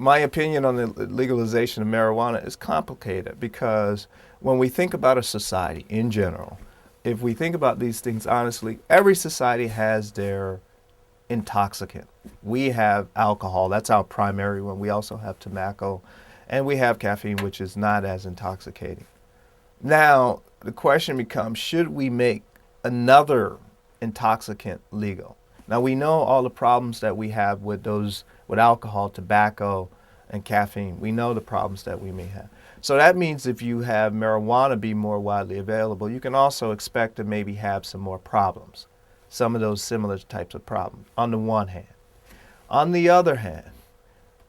my opinion on the legalization of marijuana is complicated because when we think about a society in general, if we think about these things honestly, every society has their intoxicant. We have alcohol, that's our primary one. We also have tobacco, and we have caffeine, which is not as intoxicating. Now, the question becomes, should we make another intoxicant legal? Now, we know all the problems that we have with alcohol, tobacco, and caffeine. We know the problems that we may have. So that means if you have marijuana be more widely available, you can also expect to maybe have some more problems, some of those similar types of problems, on the one hand. On the other hand,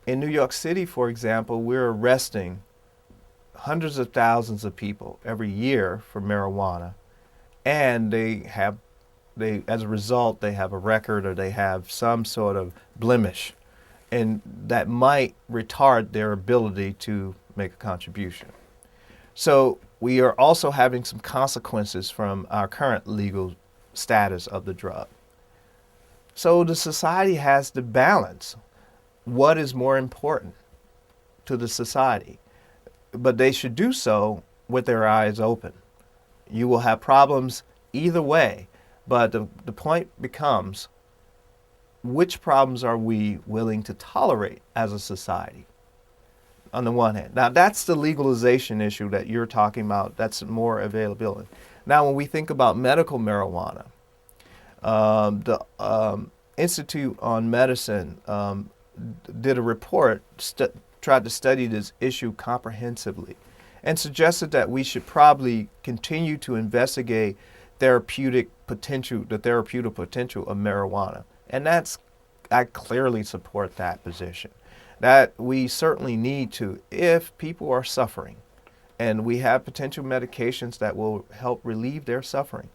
in New York City, for example, we're arresting hundreds of thousands of people every year for marijuana, and as a result, they have a record or they have some sort of blemish, and that might retard their ability to make a contribution. So we are also having some consequences from our current legal status of the drug. So the society has to balance what is more important to the society, but they should do so with their eyes open. You will have problems either way, but the point becomes, which problems are we willing to tolerate as a society? On the one hand. Now, that's the legalization issue that you're talking about. That's more availability. Now, when we think about medical marijuana, the Institute on Medicine did a report, tried to study this issue comprehensively, and suggested that we should probably continue to investigate the therapeutic potential of marijuana. And I clearly support that position. That we certainly need to, if people are suffering, and we have potential medications that will help relieve their suffering.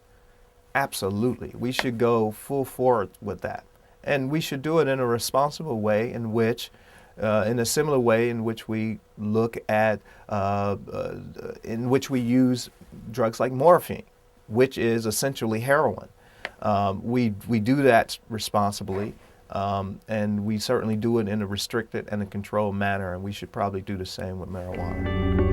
Absolutely, we should go full forward with that. And we should do it in a responsible way in a similar way in which we look at, in which we use drugs like morphine, which is essentially heroin. We do that responsibly, and we certainly do it in a restricted and a controlled manner, and we should probably do the same with marijuana.